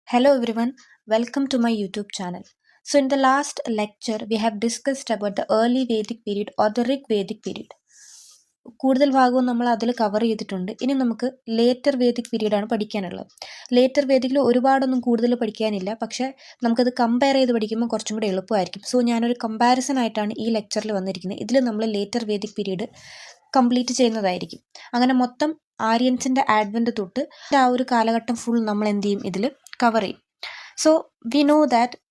Hello everyone, welcome to my YouTube channel. So in the last lecture we have discussed about the early Vedic period or the Rig Vedic period. കൂടുതൽ ഭാഗവും നമ്മൾ അതിൽ cover ചെയ്തിട്ടുണ്ട്. ഇനി നമുക്ക് later Vedic പീരീഡാണ് പഠിക്കാനുള്ളത്. Later വേദിക്കിൽ ഒരുപാടൊന്നും കൂടുതൽ പഠിക്കാനില്ല, പക്ഷേ നമുക്കത് കമ്പയർ ചെയ്ത് പഠിക്കുമ്പോൾ കുറച്ചും കൂടി എളുപ്പമായിരിക്കും. സോ ഞാനൊരു കമ്പാരിസൺ ആയിട്ടാണ് ഈ ലെക്ചറിൽ വന്നിരിക്കുന്നത്. ഇതിൽ നമ്മൾ ലേറ്റർ വേദിക് പീരീഡ് കംപ്ലീറ്റ് ചെയ്യുന്നതായിരിക്കും. അങ്ങനെ മൊത്തം ആര്യൻസിൻ്റെ ആഡ്വെൻറ്റ് തൊട്ട് ആ ഒരു കാലഘട്ടം ഫുൾ നമ്മൾ എന്ത് ചെയ്യും, ഇതിൽ കവർ ചെയ്യും. സോ വി നോ ദാറ്റ്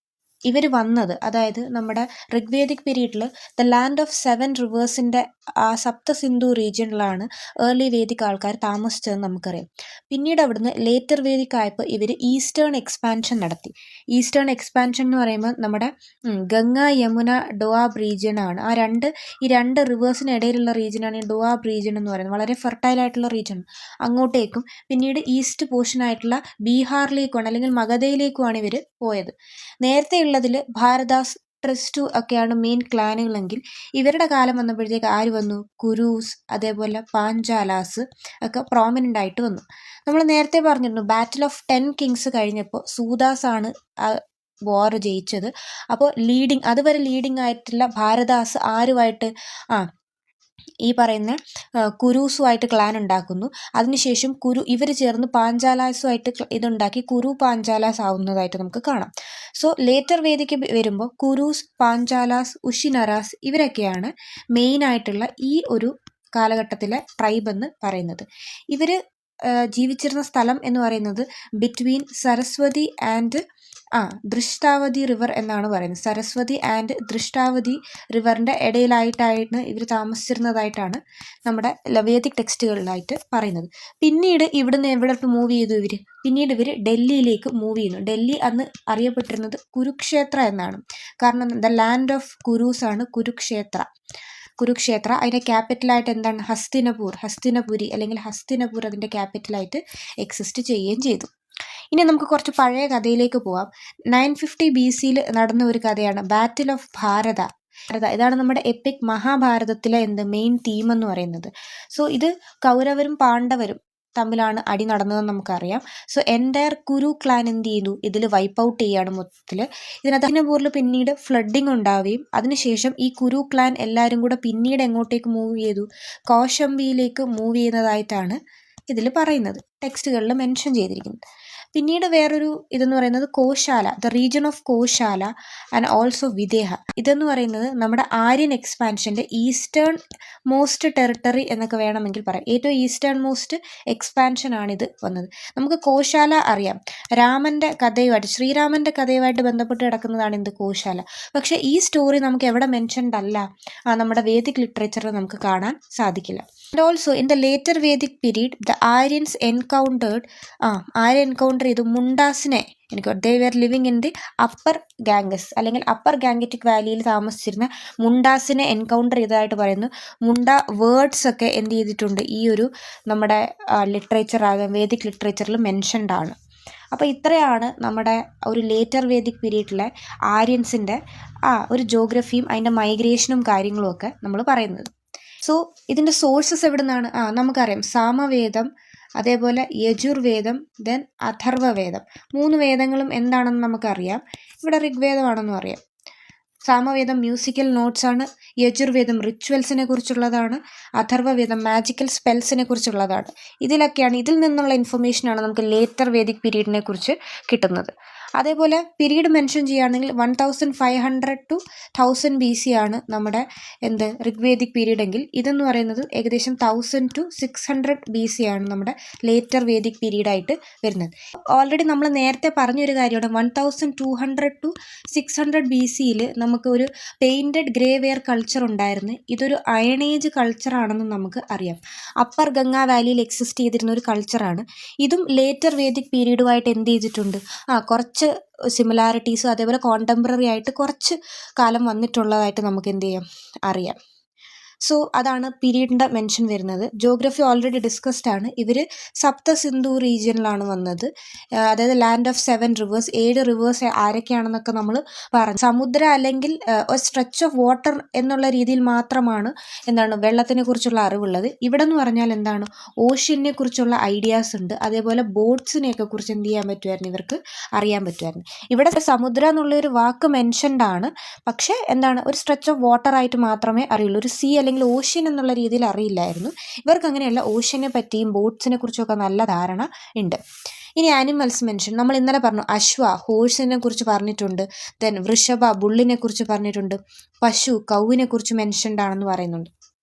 ഇവർ വന്നത്, അതായത് നമ്മുടെ ഋഗ്വേദിക് പീരീഡിൽ ദ ലാൻഡ് ഓഫ് 7 റിവേഴ്സിൻ്റെ ആ സപ്ത സിന്ധു റീജിയനിലാണ് ഏർലി വേദിക് ആൾക്കാർ താമസിച്ചതെന്ന് നമുക്കറിയാം. പിന്നീട് അവിടുന്ന് ലേറ്റർ വേദിക് ആയപ്പോൾ ഇവർ ഈസ്റ്റേൺ എക്സ്പാൻഷൻ നടത്തി. ഈസ്റ്റേൺ എക്സ്പാൻഷൻ എന്ന് പറയുമ്പോൾ നമ്മുടെ ഗംഗ യമുന ഡോആബ് റീജിയനാണ്. ഈ രണ്ട് റിവേഴ്സിനിടയിലുള്ള റീജിയനാണ് ഈ ഡോആബ് റീജിയൻ എന്ന് പറയുന്നത്. വളരെ ഫെർട്ടൈലായിട്ടുള്ള റീജിയൻ. അങ്ങോട്ടേക്കും പിന്നീട് ഈസ്റ്റ് പോർഷനായിട്ടുള്ള ബീഹാറിലേക്കുമാണ് അല്ലെങ്കിൽ മഗധയിലേക്കുമാണ് ഇവർ പോയത്. നേരത്തെയുള്ളതിൽ ഭാരദാസ്, ട്രിസ്റ്റു ഒക്കെയാണ് മെയിൻ ക്ലാനുകളെങ്കിൽ ഇവരുടെ കാലം വന്നപ്പോഴത്തേക്ക് ആര് വന്നു? കുരൂസ്, അതേപോലെ പാഞ്ചാലാസ് ഒക്കെ പ്രോമിനൻ്റ് ആയിട്ട് വന്നു. നമ്മൾ നേരത്തെ പറഞ്ഞിരുന്നു ബാറ്റിൽ ഓഫ് 10 കിങ്സ് കഴിഞ്ഞപ്പോൾ സൂദാസ് ആണ് വാർ ജയിച്ചത്. അപ്പോൾ അതുവരെ ലീഡിങ് ആയിട്ടുള്ള ഭാരദാസ് ആരുമായിട്ട് ഈ പറയുന്ന കുരൂസുമായിട്ട് ക്ലാൻ ഉണ്ടാക്കുന്നു. അതിനുശേഷം ഇവർ ചേർന്ന് പാഞ്ചാലാസുമായിട്ട് ഇതുണ്ടാക്കി കുരു പാഞ്ചാലാസ് ആവുന്നതായിട്ട് നമുക്ക് കാണാം. സോ ലേറ്റർ വേദിക്ക് വരുമ്പോൾ കുരൂസ്, പാഞ്ചാലാസ്, ഉഷിനരാസ് ഇവരൊക്കെയാണ് മെയിനായിട്ടുള്ള ഈ ഒരു കാലഘട്ടത്തിലെ ട്രൈബ് എന്ന് പറയുന്നത്. ഇവർ ജീവിച്ചിരുന്ന സ്ഥലം എന്ന് പറയുന്നത് ബിറ്റ്വീൻ സരസ്വതി ആൻഡ് ദൃഷ്ടാവതി റിവർ എന്നാണ് പറയുന്നത്. സരസ്വതി ആൻഡ് ദൃഷ്ടാവതി റിവറിൻ്റെ ഇടയിലായിട്ടാണ് ഇവർ താമസിച്ചിരുന്നതായിട്ടാണ് നമ്മുടെ വേദിക് ടെക്സ്റ്റുകളിലായിട്ട് പറയുന്നത്. പിന്നീട് ഇവിടുന്ന് എവിടോട്ട് മൂവ് ചെയ്തു ഇവർ? പിന്നീട് ഇവർ ഡൽഹിയിലേക്ക് മൂവ് ചെയ്യുന്നു. ഡൽഹി അന്ന് അറിയപ്പെട്ടിരുന്നത് കുരുക്ഷേത്ര എന്നാണ്. കാരണം ദ ലാൻഡ് ഓഫ് കുരൂസ് ആണ് കുരുക്ഷേത്ര. അതിൻ്റെ ക്യാപിറ്റലായിട്ട് എന്താണ്? ഹസ്തിനപുരി അല്ലെങ്കിൽ ഹസ്തിനപൂർ അതിൻ്റെ ക്യാപിറ്റലായിട്ട് എക്സിസ്റ്റ് ചെയ്യുകയും ചെയ്തു. ഇനി നമുക്ക് കുറച്ച് പഴയ കഥയിലേക്ക് പോവാം. 950 BC നടന്ന ഒരു കഥയാണ് ബാറ്റിൽ ഓഫ് ഭാരത. ഇതാണ് നമ്മുടെ എപ്പിക് മഹാഭാരതത്തിലെ മെയിൻ തീം എന്ന് പറയുന്നത്. സോ ഇത് കൗരവരും പാണ്ഡവരും തമ്മിലാണ് അടി നടന്നതെന്ന് നമുക്കറിയാം. സോ എൻ്റയർ കുരു ക്ലാൻ എന്ത് ചെയ്തു? ഇതിൽ വൈപ്പ് ഔട്ട് ചെയ്യാണ് മൊത്തത്തിൽ. ഇതിനകത്ത് ഹസ്തിനപൂരിൽ പിന്നീട് ഫ്ലഡിങ് ഉണ്ടാവുകയും അതിനുശേഷം ഈ കുരു ക്ലാൻ എല്ലാവരും കൂടെ പിന്നീട് എങ്ങോട്ടേക്ക് മൂവ് ചെയ്തു? കൗശംബിയിലേക്ക് മൂവ് ചെയ്യുന്നതായിട്ടാണ് ഇതിൽ പറയുന്നത്, ടെക്സ്റ്റുകളിൽ മെൻഷൻ ചെയ്തിരിക്കുന്നത്. പിന്നീട് വേറൊരു ഇതെന്ന് പറയുന്നത് Kosala, the region of Kosala and also Videha. ഇതെന്ന് പറയുന്നത് നമ്മുടെ ആര്യൻ എക്സ്പാൻഷൻ്റെ ഈസ്റ്റേൺ മോസ്റ്റ് ടെറിട്ടറി എന്നൊക്കെ വേണമെങ്കിൽ പറയാം. ഏറ്റവും ഈസ്റ്റേൺ മോസ്റ്റ് എക്സ്പാൻഷനാണിത് വന്നത്. നമുക്ക് കോശാല അറിയാം, ശ്രീരാമൻ്റെ കഥയുമായിട്ട് ബന്ധപ്പെട്ട് കിടക്കുന്നതാണ് എന്ത്? കോശാല. പക്ഷേ ഈ സ്റ്റോറി നമുക്ക് എവിടെ മെൻഷൻഡ് അല്ല, നമ്മുടെ വേദിക് ലിറ്ററേച്ചറിൽ നമുക്ക് കാണാൻ സാധിക്കില്ല. And also in the later Vedic period, the Aryans encountered ചെയ്തു മുണ്ടാസിനെ. they were living in the upper Ganges അല്ലെങ്കിൽ അപ്പർ ഗാംഗറ്റിക് വാലിയിൽ താമസിച്ചിരുന്ന മുണ്ടാസിനെ എൻകൗണ്ടർ ചെയ്തതായിട്ട് പറയുന്നു. മുണ്ട വേർഡ്സ് ഒക്കെ എന്ത് ചെയ്തിട്ടുണ്ട്? ഈ ഒരു നമ്മുടെ വേദിക് ലിറ്ററേച്ചറിൽ മെൻഷൻഡ് ആണ്. അപ്പോൾ ഇത്രയാണ് നമ്മുടെ ഒരു ലേറ്റർ വേദിക് പീരീഡിലെ ആര്യൻസിൻ്റെ ഒരു ജോഗ്രഫിയും അതിൻ്റെ മൈഗ്രേഷനും കാര്യങ്ങളും ഒക്കെ നമ്മൾ പറയുന്നത്. സോ ഇതിൻ്റെ സോഴ്സസ് എവിടെ നിന്നാണ്? നമുക്കറിയാം സാമവേദം, അതേപോലെ യജുർവേദം, ദെൻ അഥർവവേദം. 3 വേദങ്ങളും എന്താണെന്ന് നമുക്കറിയാം. ഇവിടെ ഋഗ്വേദമാണെന്നും അറിയാം. സാമവേദം മ്യൂസിക്കൽ നോട്ട്സ് ആണ്, യജുർവേദം റിച്വൽസിനെ കുറിച്ചുള്ളതാണ്, അഥർവവേദം മാജിക്കൽ സ്പെൽസിനെ കുറിച്ചുള്ളതാണ്. ഇതിൽ നിന്നുള്ള ഇൻഫർമേഷനാണ് നമുക്ക് ലേറ്റർ വേദിക് പീരീഡിനെ കുറിച്ച് കിട്ടുന്നത്. അതേപോലെ പീരീഡ് മെൻഷൻ ചെയ്യുകയാണെങ്കിൽ 1500 to 1000 BC ആണ് നമ്മുടെ ഋഗ്വേദിക് പീരീഡ് എങ്കിൽ ഇതെന്ന് പറയുന്നത് ഏകദേശം 1000 to 600 BC ആണ് നമ്മുടെ ലേറ്റർ വേദിക് പീരീഡായിട്ട് വരുന്നത്. ഓൾറെഡി നമ്മൾ നേരത്തെ പറഞ്ഞൊരു കാര്യമാണ്, 1200 to 600 BCയിൽ നമുക്ക് ഒരു പെയിൻറ്റഡ് ഗ്രേ വെയർ കൾച്ചർ ഉണ്ടായിരുന്നു. ഇതൊരു അയൺ ഏജ് കൾച്ചറാണെന്ന് നമുക്ക് അറിയാം. അപ്പർ ഗംഗാ വാലിയിൽ എക്സിസ്റ്റ് ചെയ്തിരുന്ന ഒരു കൾച്ചറാണ്. ഇതും ലേറ്റർ വേദിക് പീരീഡുമായിട്ട് എന്ത് ചെയ്തിട്ടുണ്ട്? കുറച്ച് സിമിലാരിറ്റീസും അതേപോലെ കോണ്ടംപററി ആയിട്ട് കുറച്ച് കാലം വന്നിട്ടുള്ളതായിട്ട് നമുക്ക് അറിയാം. സോ അതാണ് പീരീഡിൻ്റെ മെൻഷൻ വരുന്നത്. ജോഗ്രഫി ഓൾറെഡി ഡിസ്കസ്ഡ് ആണ്. ഇവർ സപ്ത സിന്ധു റീജിയനിലാണ് വന്നത്. അതായത് ലാൻഡ് ഓഫ് 7 റിവേഴ്സ്, 7 റിവേഴ്സ് ആരൊക്കെയാണെന്നൊക്കെ നമ്മൾ പറഞ്ഞു. സമുദ്രം അല്ലെങ്കിൽ ഒരു സ്ട്രെച്ച് ഓഫ് വാട്ടർ എന്നുള്ള രീതിയിൽ മാത്രമാണ് വെള്ളത്തിനെ കുറിച്ചുള്ള അറിവുള്ളത്. ഇവിടെ എന്ന് പറഞ്ഞാൽ ഓഷ്യനെ കുറിച്ചുള്ള ഐഡിയാസ് ഉണ്ട്. അതേപോലെ ബോട്ട്സിനെയൊക്കെ കുറിച്ച് എന്ത് ചെയ്യാൻ പറ്റുമായിരുന്നു, ഇവർക്ക് അറിയാൻ പറ്റുമായിരുന്നു. ഇവിടെ സമുദ്രം എന്നുള്ളൊരു വാക്ക് മെൻഷൻഡ് ആണ്, പക്ഷേ ഒരു സ്ട്രെച്ച് ഓഫ് വാട്ടർ ആയിട്ട് മാത്രമേ അറിയുള്ളൂ. ഒരു സീ അല്ലെങ്കിൽ ഓഷ്യൻ എന്നുള്ള രീതിയിൽ അറിയില്ലായിരുന്നു. ഇവർക്ക് അങ്ങനെയല്ല, ഓഷ്യനെ പറ്റിയും ബോട്ട്സിനെ കുറിച്ചൊക്കെ നല്ല ധാരണ ഉണ്ട്. ഇനി ആനിമൽസ് മെൻഷൻ, നമ്മൾ ഇന്നലെ പറഞ്ഞു അശ്വ ഹോഴ്സിനെ കുറിച്ച് പറഞ്ഞിട്ടുണ്ട്. ദെൻ വൃഷഭ ബുള്ളിനെ കുറിച്ച് പറഞ്ഞിട്ടുണ്ട്. പശു കൗവിനെ കുറിച്ച് മെൻഷൻഡ് ആണെന്ന് പറയുന്നുണ്ട്.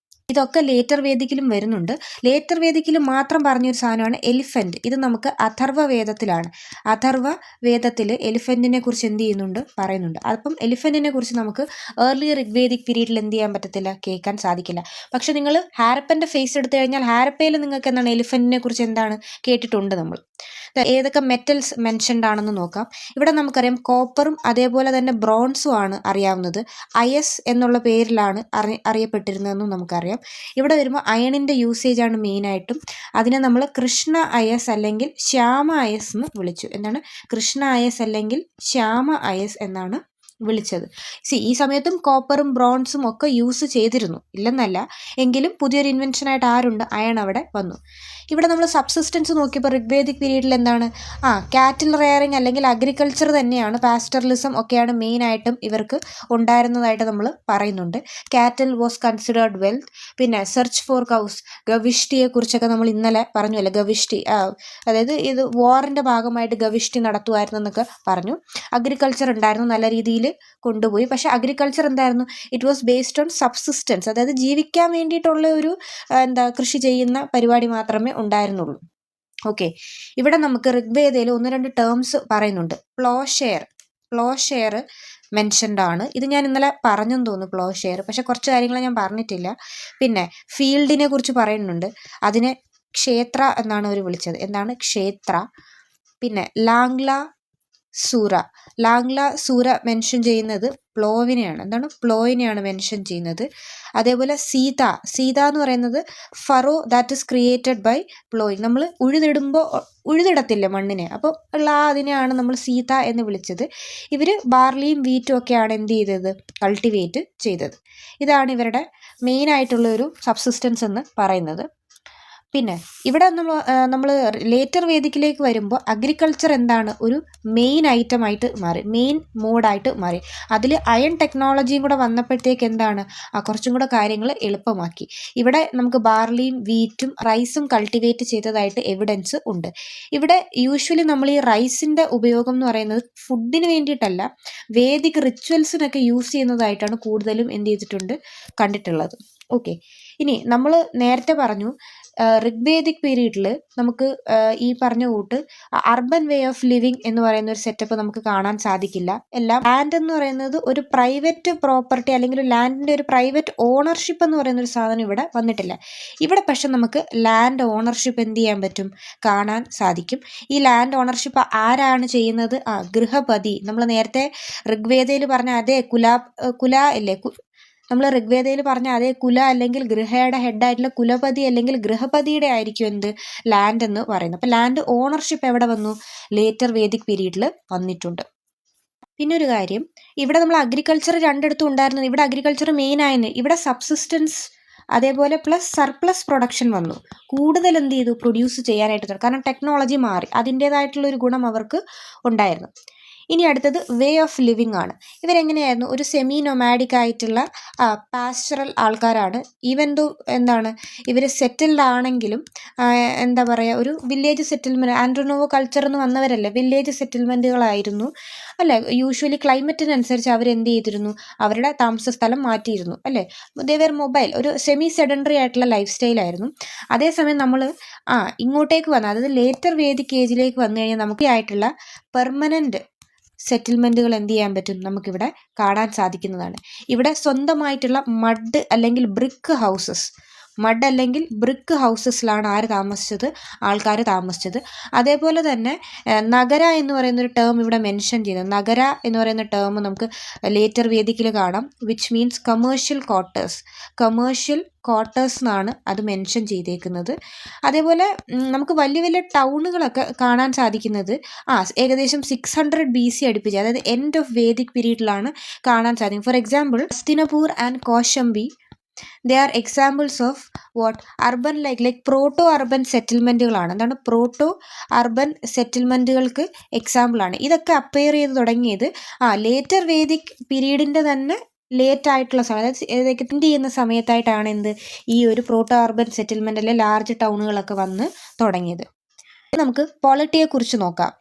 ഇതൊക്കെ ലേറ്റർ വേദിക്കിലും വരുന്നുണ്ട്. ലേറ്റർ വേദിക്കിൽ മാത്രം പറഞ്ഞൊരു സാധനമാണ് എലിഫന്റ്. ഇത് നമുക്ക് അഥർവ വേദത്തിലാണ്. അഥർവ വേദത്തിൽ എലിഫന്റിനെ കുറിച്ച് എന്ത് ചെയ്യുന്നുണ്ട്, പറയുന്നുണ്ട്. അപ്പം എലിഫന്റിനെ കുറിച്ച് നമുക്ക് ഏർലി ഋഗ്വേദിക് പീരീഡിൽ എന്ത് ചെയ്യാൻ പറ്റത്തില്ല, കേൾക്കാൻ സാധിക്കില്ല. പക്ഷെ നിങ്ങൾ ഹാരപ്പൻ്റെ ഫേസ് എടുത്തു കഴിഞ്ഞാൽ ഹാരപ്പയിൽ നിങ്ങൾക്ക് എലിഫന്റിനെ കുറിച്ച് കേട്ടിട്ടുണ്ട്. നമ്മൾ ഏതൊക്കെ മെറ്റൽസ് മെൻഷൻഡ് ആണെന്ന് നോക്കാം. ഇവിടെ നമുക്കറിയാം കോപ്പറും അതേപോലെ തന്നെ ബ്രോൺസും ആണ് അറിയാവുന്നത്. അയസ് എന്നുള്ള പേരിലാണ് അറിയപ്പെട്ടിരുന്നതെന്നും നമുക്കറിയാം. ഇവിടെ വരുമ്പോൾ അയണിൻ്റെ യൂസേജ് ആണ് മെയിനായിട്ടും. അതിനെ നമ്മൾ കൃഷ്ണ അയസ് അല്ലെങ്കിൽ ശ്യാമ അയസ് എന്ന് വിളിച്ചു. കൃഷ്ണ അയസ് അല്ലെങ്കിൽ ശ്യാമ അയസ് എന്നാണ് വിളിച്ചത്. ഈ സമയത്തും കോപ്പറും ബ്രോൺസും ഒക്കെ യൂസ് ചെയ്തിരുന്നു, ഇല്ലെന്നല്ല. എങ്കിലും പുതിയൊരു ഇൻവെൻഷനായിട്ട് ആരുണ്ട്, അയൺ അവിടെ വന്നു. ഇവിടെ നമ്മൾ സബ്സിസ്റ്റൻസ് നോക്കിയപ്പോൾ ഋഗ്വേദിക് പീരീഡിൽ കാറ്റിൽ റെയറിങ് അല്ലെങ്കിൽ അഗ്രികൾച്ചർ തന്നെയാണ്, പാസ്റ്ററലിസം ഒക്കെയാണ് മെയിനായിട്ടും ഇവർക്ക് ഉണ്ടായിരുന്നതായിട്ട് നമ്മൾ പറയുന്നുണ്ട്. Cattle was considered wealth. പിന്നെ സെർച്ച് ഫോർ കൗസ്, ഗവിഷ്ടിയെ കുറിച്ചൊക്കെ നമ്മൾ ഇന്നലെ പറഞ്ഞുവല്ലേ. ഗവിഷ്ടി അതായത് ഇത് വാറിൻ്റെ ഭാഗമായിട്ട് ഗവിഷ്ടി നടത്തുമായിരുന്നു എന്നൊക്കെ പറഞ്ഞു. അഗ്രികൾച്ചർ ഉണ്ടായിരുന്നു, നല്ല രീതിയിൽ കൊണ്ടുപോയി. പക്ഷെ അഗ്രികൾച്ചർ എന്തായിരുന്നു, it was based on subsistence, അതായത് ജീവിക്കാൻ വേണ്ടിയിട്ടുള്ള ഒരു കൃഷി ചെയ്യുന്ന പരിപാടി മാത്രമേ ഉണ്ടായിരുന്നുള്ളൂ. ഓക്കെ, ഇവിടെ നമുക്ക് ഋഗ്വേദയിൽ 1-2 ടേംസ് പറയുന്നുണ്ട്. പ്ലോഷെയർ മെൻഷൻഡ് ആണ്. ഇത് ഞാൻ ഇന്നലെ പറഞ്ഞെന്ന് തോന്നുന്നു, പ്ലോഷെയർ. പക്ഷെ കുറച്ച് കാര്യങ്ങൾ ഞാൻ പറഞ്ഞിട്ടില്ല. പിന്നെ ഫീൽഡിനെ കുറിച്ച് പറയുന്നുണ്ട്. അതിനെ ക്ഷേത്ര എന്നാണ് അവർ വിളിച്ചത്. ക്ഷേത്ര. പിന്നെ ലാംഗ്ല സൂര മെൻഷൻ ചെയ്യുന്നത് പ്ലോയിനെയാണ് മെൻഷൻ ചെയ്യുന്നത്. അതേപോലെ സീത എന്ന് പറയുന്നത് furrow that is created by ploughing. നമ്മൾ ഉഴുതിടത്തില്ല മണ്ണിനെ, അപ്പോൾ ഉള്ള അതിനെയാണ് നമ്മൾ സീത എന്ന് വിളിച്ചത്. ഇവർ ബാർലിയും വീറ്റും ഒക്കെയാണ് എന്ത് ചെയ്തത്, കൾട്ടിവേറ്റ് ചെയ്തത്. ഇതാണ് ഇവരുടെ മെയിനായിട്ടുള്ളൊരു സബ്സിസ്റ്റൻസ് എന്ന് പറയുന്നത്. പിന്നെ ഇവിടെ നമ്മൾ ലേറ്റർ വേദിക്കിലേക്ക് വരുമ്പോൾ അഗ്രികൾച്ചർ ഒരു മെയിൻ ഐറ്റമായിട്ട് മാറി, മെയിൻ മോഡായിട്ട് മാറി. അതിൽ അയൺ ടെക്നോളജിയും കൂടെ വന്നപ്പോഴത്തേക്ക് കുറച്ചും കൂടെ കാര്യങ്ങൾ എളുപ്പമാക്കി. ഇവിടെ നമുക്ക് ബാർലിയും വീറ്റും റൈസും കൾട്ടിവേറ്റ് ചെയ്തതായിട്ട് എവിഡൻസ് ഉണ്ട്. ഇവിടെ യൂഷ്വലി നമ്മൾ ഈ റൈസിൻ്റെ ഉപയോഗം എന്ന് പറയുന്നത് ഫുഡിന് വേണ്ടിയിട്ടല്ല, വേദിക് റിച്വൽസിനൊക്കെ യൂസ് ചെയ്യുന്നതായിട്ടാണ് കൂടുതലും എന്ത് ചെയ്തിട്ടുണ്ട്, കണ്ടിട്ടുള്ളത്. ഓക്കെ, ഇനി നമ്മൾ നേരത്തെ പറഞ്ഞു ഋഗ്വേദിക് പീരീഡിൽ നമുക്ക് ഈ പറഞ്ഞ കൂട്ട് അർബൻ വേ ഓഫ് ലിവിങ് എന്ന് പറയുന്ന ഒരു സെറ്റപ്പ് നമുക്ക് കാണാൻ സാധിക്കില്ല. എല്ലാം ലാൻഡ് എന്ന് പറയുന്നത് ഒരു പ്രൈവറ്റ് പ്രോപ്പർട്ടി അല്ലെങ്കിൽ ലാൻഡിൻ്റെ ഒരു പ്രൈവറ്റ് ഓണർഷിപ്പ് എന്ന് പറയുന്ന ഒരു സാധനം ഇവിടെ വന്നിട്ടില്ല. ഇവിടെ പക്ഷെ നമുക്ക് ലാൻഡ് ഓണർഷിപ്പ് എന്ത് ചെയ്യാൻ പറ്റും, കാണാൻ സാധിക്കും. ഈ ലാൻഡ് ഓണർഷിപ്പ് ആരാണ് ചെയ്യുന്നത്, ഗൃഹപതി. നമ്മൾ നേരത്തെ ഋഗ്വേദയിൽ പറഞ്ഞ അതേ കുല അല്ലേ, നമ്മൾ ഋഗ്വേദയിൽ പറഞ്ഞ അതേ കുല അല്ലെങ്കിൽ ഗൃഹയുടെ ഹെഡായിട്ടുള്ള കുലപതി അല്ലെങ്കിൽ ഗൃഹപതിയുടെ ആയിരിക്കും ലാൻഡ് എന്ന് പറയുന്നത്. അപ്പോൾ ലാൻഡ് ഓണർഷിപ്പ് എവിടെ വന്നു, ലേറ്റർ വേദിക് പീരീഡിൽ വന്നിട്ടുണ്ട്. പിന്നെ ഒരു കാര്യം, ഇവിടെ നമ്മൾ അഗ്രികൾച്ചർ രണ്ടിടത്തും ഉണ്ടായിരുന്നത്. ഇവിടെ അഗ്രികൾച്ചർ മെയിൻ ആയിരുന്നു. ഇവിടെ സബ്സിസ്റ്റൻസ് അതേപോലെ പ്ലസ് സർപ്ലസ് പ്രൊഡക്ഷൻ വന്നു. കൂടുതൽ എന്ത് ചെയ്തു, പ്രൊഡ്യൂസ് ചെയ്യാനായിട്ട്. കാരണം ടെക്നോളജി മാറി, അതിൻ്റേതായിട്ടുള്ളൊരു ഗുണം അവർക്ക് ഉണ്ടായിരുന്നു. ഇനി അടുത്തത് വേ ഓഫ് ലിവിങ് ആണ്. ഇവരെങ്ങനെയായിരുന്നു, ഒരു സെമി നൊമാഡിക് ആയിട്ടുള്ള പാസ്റ്ററൽ ആൾക്കാരാണ്. ഈവൻ ദോ ഇവർ സെറ്റിൽഡ് ആണെങ്കിലും ഒരു വില്ലേജ് സെറ്റിൽമെൻറ്റ്, ആൻഡ്രോനോവോ കൾച്ചർ എന്ന് വന്നവരല്ലേ, വില്ലേജ് സെറ്റിൽമെൻറ്റുകളായിരുന്നു അല്ലേ. യൂഷ്വലി ക്ലൈമറ്റിനനുസരിച്ച് അവരെന്ത് ചെയ്തിരുന്നു, അവരുടെ താമസ സ്ഥലം മാറ്റിയിരുന്നു അല്ലേ. ദേവർ മൊബൈൽ, ഒരു സെമി സെഡൻഡറി ആയിട്ടുള്ള ലൈഫ് സ്റ്റൈലായിരുന്നു. അതേസമയം നമ്മൾ ഇങ്ങോട്ടേക്ക് വന്ന, അതായത് ലേറ്റർ വേദിക് ഏജിലേക്ക് വന്നു കഴിഞ്ഞാൽ നമുക്ക് ആയിട്ടുള്ള പെർമനൻറ്റ് സെറ്റിൽമെൻറ്റുകൾ എന്ത് ചെയ്യാൻ പറ്റും, നമുക്കിവിടെ കാണാൻ സാധിക്കുന്നതാണ്. ഇവിടെ സ്വന്തമായിട്ടുള്ള മഡ് അല്ലെങ്കിൽ ബ്രിക്ക് ഹൗസസ്, മഡ് അല്ലെങ്കിൽ ബ്രിക്ക് ഹൗസസിലാണ് ആൾക്കാർ താമസിച്ചത്. അതേപോലെ തന്നെ നഗര എന്ന് പറയുന്നൊരു ടേം ഇവിടെ മെൻഷൻ ചെയ്തത്. നഗര എന്ന് പറയുന്ന ടേം നമുക്ക് ലേറ്റർ വേദിക്കിൽ കാണാം, വിച്ച് മീൻസ് കമേഴ്ഷ്യൽ ക്വാർട്ടേഴ്സ് എന്നാണ് അത് മെൻഷൻ ചെയ്തേക്കുന്നത്. അതേപോലെ നമുക്ക് വലിയ വലിയ ടൗണുകളൊക്കെ കാണാൻ സാധിക്കുന്നത് ഏകദേശം 600 BC അടുപ്പിച്ച്, അതായത് എൻഡ് ഓഫ് വേദിക് പീരീഡിലാണ് കാണാൻ സാധിക്കും. For example Hastinapur and Kaushambi, they are examples of urban like proto urban സെറ്റിൽമെൻറ്റുകളാണ്. എന്താണ് പ്രോട്ടോ അർബൻ സെറ്റിൽമെൻറ്റുകൾക്ക് എക്സാമ്പിളാണ്. ഇതൊക്കെ അപ്പയർ ചെയ്ത് തുടങ്ങിയത് ലേറ്റർ വേദിക് പീരീഡിൻ്റെ തന്നെ ലേറ്റ് ആയിട്ടുള്ള സമയം, അതായത് എക്സ്റ്റെൻഡ് ചെയ്യുന്ന സമയത്തായിട്ടാണ് ഈ ഒരു പ്രോട്ടോ അർബൻ സെറ്റിൽമെൻറ്റിലെ ലാർജ് ടൗണുകളൊക്കെ വന്ന് തുടങ്ങിയത്. നമുക്ക് പോളിറ്റിയെക്കുറിച്ച് നോക്കാം.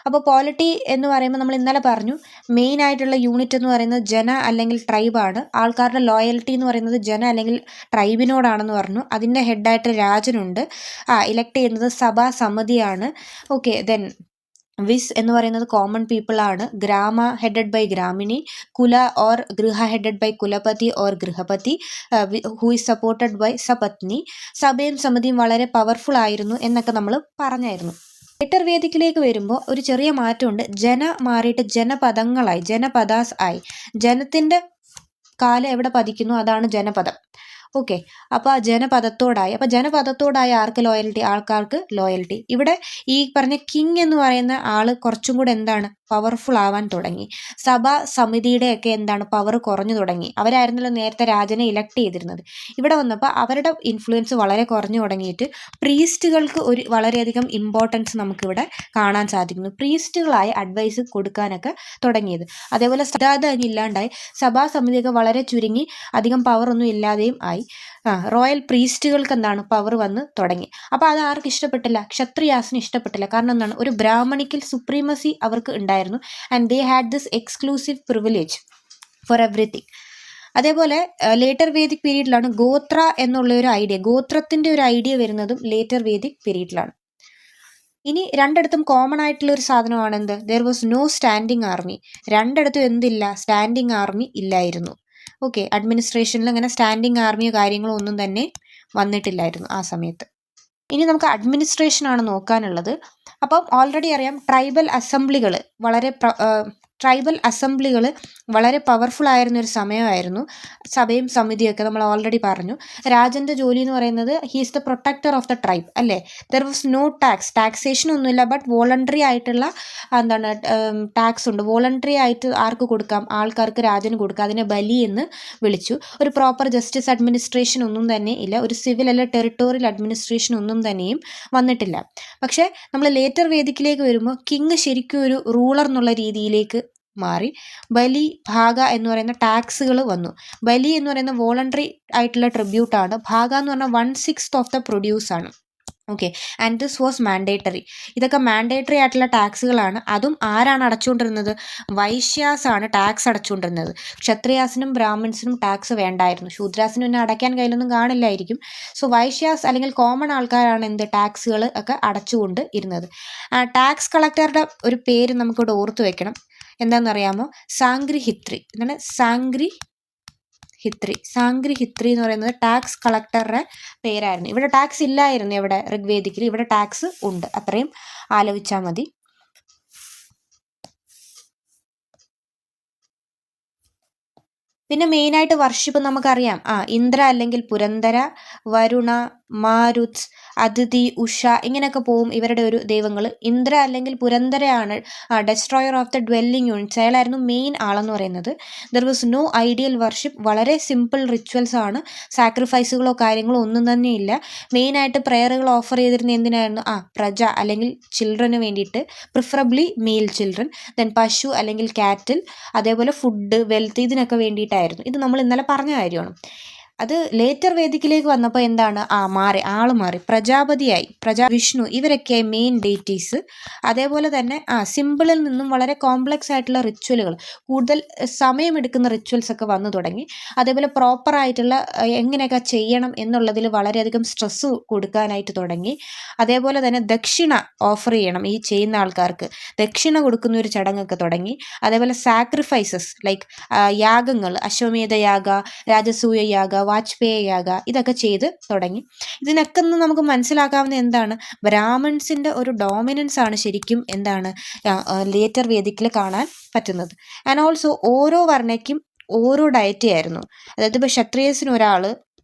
അപ്പോൾ പോളിറ്റി എന്ന് പറയുമ്പോൾ നമ്മൾ ഇന്നലെ പറഞ്ഞു, മെയിൻ ആയിട്ടുള്ള യൂണിറ്റ് എന്ന് പറയുന്നത് ജന അല്ലെങ്കിൽ ട്രൈബാണ്. ആൾക്കാരുടെ ലോയൽറ്റി എന്ന് പറയുന്നത് ജന അല്ലെങ്കിൽ ട്രൈബിനോടാണെന്ന് പറഞ്ഞു. അതിൻ്റെ ഹെഡായിട്ട് രാജനുണ്ട്. ഇലക്ട് ചെയ്യുന്നത് സഭാ സമിതിയാണ്. ഓക്കെ, ദെൻ വിസ് എന്ന് പറയുന്നത് കോമൺ പീപ്പിൾ ആണ്. ഗ്രാമ headed by gramini, kula or griha headed by kulapati or grihapati, who is supported by sapatni. സഭയും സമിതിയും വളരെ പവർഫുൾ ആയിരുന്നു എന്നൊക്കെ നമ്മൾ പറഞ്ഞായിരുന്നു. ലേറ്റർ വേദിക്കിലേക്ക് വരുമ്പോൾ ഒരു ചെറിയ മാറ്റമുണ്ട്. ജന മാറിയിട്ട് ജനപദങ്ങളായി, ജനപദാസ് ആയി. ജനത്തിൻ്റെ കാലം എവിടെ പതിക്കുന്നു അതാണ് ജനപദം. ഓക്കെ, അപ്പോൾ ആ ജനപദത്തോടായി. അപ്പോൾ ജനപദത്തോടായ ആർക്ക് ലോയൽറ്റി? ആൾക്കാർക്ക് ലോയൽറ്റി. ഇവിടെ ഈ പറഞ്ഞ കിങ് എന്ന് പറയുന്ന ആൾ കുറച്ചും കൂടെ എന്താണ് പവർഫുൾ ആവാൻ തുടങ്ങി. സഭാ സമിതിയുടെയൊക്കെ എന്താണ് പവർ കുറഞ്ഞു തുടങ്ങി. അവരായിരുന്നല്ലോ നേരത്തെ രാജനെ ഇലക്ട് ചെയ്തിരുന്നത്. ഇവിടെ വന്നപ്പോൾ അവരുടെ ഇൻഫ്ലുവൻസ് വളരെ കുറഞ്ഞു തുടങ്ങിയിട്ട് പ്രീസ്റ്റുകൾക്ക് വളരെയധികം ഇമ്പോർട്ടൻസ് നമുക്കിവിടെ കാണാൻ സാധിക്കുന്നു. പ്രീസ്റ്റുകളായി അഡ്വൈസ് കൊടുക്കാനൊക്കെ തുടങ്ങിയത്. അതേപോലെ സിദ്ധാർത്ഥ ഇല്ലാണ്ടായി, സഭാ സമിതിയൊക്കെ വളരെ ചുരുങ്ങി, അധികം പവറൊന്നും ഇല്ലാതെയും ആയി. റോയൽ പ്രീസ്റ്റുകൾക്ക് എന്താണ് പവർ വന്ന് തുടങ്ങി. അപ്പോൾ അത് ആർക്ക് ഇഷ്ടപ്പെട്ടില്ല? ക്ഷത്രിയാസിന് ഇഷ്ടപ്പെട്ടില്ല. കാരണം എന്താണ്, ഒരു ബ്രാഹ്മണിക്കൽ സുപ്രീമസി അവർക്ക് ഉണ്ടായിരുന്നു. And they had this exclusive privilege four everything. അതേപോലെ ലേറ്റർ വേദിക് പീരീഡിലാണ് ഗോത്ര എന്നുള്ള ഒരു ഐഡിയ, ഗോത്രത്തിൻ്റെ ഒരു ഐഡിയ വരുന്നതും ലേറ്റർ വേദിക് പീരീഡിലാണ്. ഇനി രണ്ടിടത്തും കോമൺ ആയിട്ടുള്ള ഒരു സാധനമാണ് എന്ത്? There was no standing army. രണ്ടിടത്തും എന്തില്ല? സ്റ്റാൻഡിങ് ആർമി ഇല്ലായിരുന്നു. ഓക്കെ, അഡ്മിനിസ്ട്രേഷനിൽ അങ്ങനെ സ്റ്റാൻഡിങ് ആർമിയോ കാര്യങ്ങളോ ഒന്നും തന്നെ വന്നിട്ടില്ലായിരുന്നു ആ സമയത്ത്. ഇനി നമുക്ക് അഡ്മിനിസ്ട്രേഷൻ ആണ് നോക്കാനുള്ളത്. അപ്പം ഓൾറെഡി അറിയാം, ട്രൈബൽ അസംബ്ലികൾ വളരെ പവർഫുൾ ആയിരുന്ന ഒരു സമയമായിരുന്നു. സഭയും സമിതിയൊക്കെ നമ്മൾ ഓൾറെഡി പറഞ്ഞു. രാജൻ്റെ ജോലി എന്ന് പറയുന്നത് he's the protector of the tribe അല്ലേ. ദർ വാസ് നോ ടാക്സേഷൻ ഒന്നുമില്ല, ബട്ട് വോളണ്ടറി ആയിട്ടുള്ള ടാക്സ് ഉണ്ട്. വോളണ്ടറി ആയിട്ട് ആർക്ക് കൊടുക്കാം? ആൾക്കാർക്ക് രാജന് കൊടുക്കാം. അതിനെ ബലി എന്ന് വിളിച്ചു. ഒരു പ്രോപ്പർ ജസ്റ്റിസ് അഡ്മിനിസ്ട്രേഷൻ ഒന്നും തന്നെ ഇല്ല. ഒരു സിവിൽ അല്ല ടെറിട്ടോറിയൽ അഡ്മിനിസ്ട്രേഷൻ ഒന്നും തന്നെയും വന്നിട്ടില്ല. പക്ഷേ നമ്മൾ ലേറ്റർ വേദിക്കിലേക്ക് വരുമ്പോൾ കിങ് ശരിക്കും ഒരു റൂളർ എന്നുള്ള രീതിയിലേക്ക് മാറി. ബലി, ഭാഗ എന്ന് പറയുന്ന ടാക്സുകൾ വന്നു. ബലി എന്ന് പറയുന്ന വോളണ്ടറി ആയിട്ടുള്ള ട്രിബ്യൂട്ടാണ്. ഭാഗ എന്ന് പറഞ്ഞാൽ 1/6 ഓഫ് ദ പ്രൊഡ്യൂസ് ആണ്. Okay, and this was mandatory. ഇതൊക്കെ മാൻഡേറ്ററി ആയിട്ടുള്ള ടാക്സുകളാണ്. അതും ആരാണ് അടച്ചുകൊണ്ടിരുന്നത്? വൈശ്യാസ് ആണ് ടാക്സ് അടച്ചുകൊണ്ടിരുന്നത്. ക്ഷത്രിയാസിനും ബ്രാഹ്മിൻസിനും ടാക്സ് വേണ്ടായിരുന്നു. ശൂദ്രാസിനും പിന്നെ അടയ്ക്കാൻ കയ്യിലൊന്നും കാണില്ലായിരിക്കും. സോ വൈശ്യാസ് അല്ലെങ്കിൽ കോമൺ ആൾക്കാരാണ് ടാക്സുകൾ ഒക്കെ അടച്ചുകൊണ്ട് ഇരുന്നത്. ടാക്സ് കളക്ടറുടെ ഒരു പേര് നമുക്കിവിടെ ഓർത്തു വെക്കണം. എന്താണെന്നറിയാമോ? സാംഗ്രിഹിത്രി. എന്താണ് സാംഗ്രിഹിത്രി എന്ന് പറയുന്നത് ടാക്സ് കളക്ടറുടെ പേരായിരുന്നു. ഇവിടെ ടാക്സ് ഇല്ലായിരുന്നു. ഇവിടെ ഋഗ്വേദിക്കിൽ ഇവിടെ ടാക്സ് ഉണ്ട്. അത്രയും ആലോചിച്ചാൽ മതി. പിന്നെ മെയിനായിട്ട് വർഷിപ്പ് നമുക്കറിയാം. ഇന്ദ്ര അല്ലെങ്കിൽ പുരന്ദര, വരുണ, മാരുത്, അതിഥി, ഉഷ ഇങ്ങനെയൊക്കെ പോവും ഇവരുടെ ഒരു ദൈവങ്ങൾ. ഇന്ദ്ര അല്ലെങ്കിൽ പുരന്ദരയാണ് destroyer of the dwelling units. അയാളായിരുന്നു മെയിൻ ആളെന്ന് പറയുന്നത്. There was no ideal worship. വളരെ സിമ്പിൾ റിച്വൽസ് ആണ്. സാക്രിഫൈസുകളോ കാര്യങ്ങളോ ഒന്നും തന്നെ ഇല്ല. മെയിനായിട്ട് പ്രെയറുകൾ ഓഫർ ചെയ്തിരുന്ന എന്തിനായിരുന്നു? പ്രജ അല്ലെങ്കിൽ ചിൽഡ്രന് വേണ്ടിയിട്ട്, പ്രിഫറബ്ലി മെയിൽ ചിൽഡ്രൻ. ദെൻ പശു അല്ലെങ്കിൽ കാറ്റിൽ, അതേപോലെ ഫുഡ്, വെൽത്ത്, ഇതിനൊക്കെ വേണ്ടിയിട്ടായിരുന്നു. ഇത് നമ്മൾ ഇന്നലെ പറഞ്ഞ കാര്യമാണ്. അത് ലേറ്റർ വേദിക്കിലേക്ക് വന്നപ്പോൾ എന്താണ്? ആള് മാറി. പ്രജാപതിയായി, വിഷ്ണു, ഇവരൊക്കെയായി മെയിൻ ഡേറ്റീസ്. അതേപോലെ തന്നെ സിമ്പിളിൽ നിന്നും വളരെ കോംപ്ലക്സ് ആയിട്ടുള്ള റിച്വലുകൾ, കൂടുതൽ സമയമെടുക്കുന്ന റിച്വൽസ് ഒക്കെ വന്നു തുടങ്ങി. അതേപോലെ പ്രോപ്പറായിട്ടുള്ള എങ്ങനെയൊക്കെ ചെയ്യണം എന്നുള്ളതിൽ വളരെയധികം സ്ട്രെസ്സ് കൊടുക്കാനായിട്ട് തുടങ്ങി. അതേപോലെ തന്നെ ദക്ഷിണ ഓഫർ ചെയ്യണം ഈ ചെയ്യുന്ന ആൾക്കാർക്ക്. ദക്ഷിണ കൊടുക്കുന്ന ഒരു ചടങ്ങൊക്കെ തുടങ്ങി. അതേപോലെ സാക്രിഫൈസസ് ലൈക്ക് യാഗങ്ങൾ, അശ്വമേധ യാഗ, രാജസൂയ യാഗ, വാജ്പേയി യാഗ ഇതൊക്കെ ചെയ്ത് തുടങ്ങി. ഇതിനൊക്കെ നിന്ന് നമുക്ക് മനസ്സിലാക്കാവുന്ന എന്താണ്, ബ്രാഹ്മൺസിൻ്റെ ഒരു ഡോമിനൻസ് ആണ് ശരിക്കും എന്താണ് ലേറ്റർ വേദിക്കിൽ കാണാൻ പറ്റുന്നത്. ആൻഡ് ഓൾസോ ഓരോ വർണ്ണയ്ക്കും ഓരോ ഡയറ്റി ആയിരുന്നു. അതായത് ഇപ്പോൾ ക്ഷത്രിയസിന് ഒരാൾ,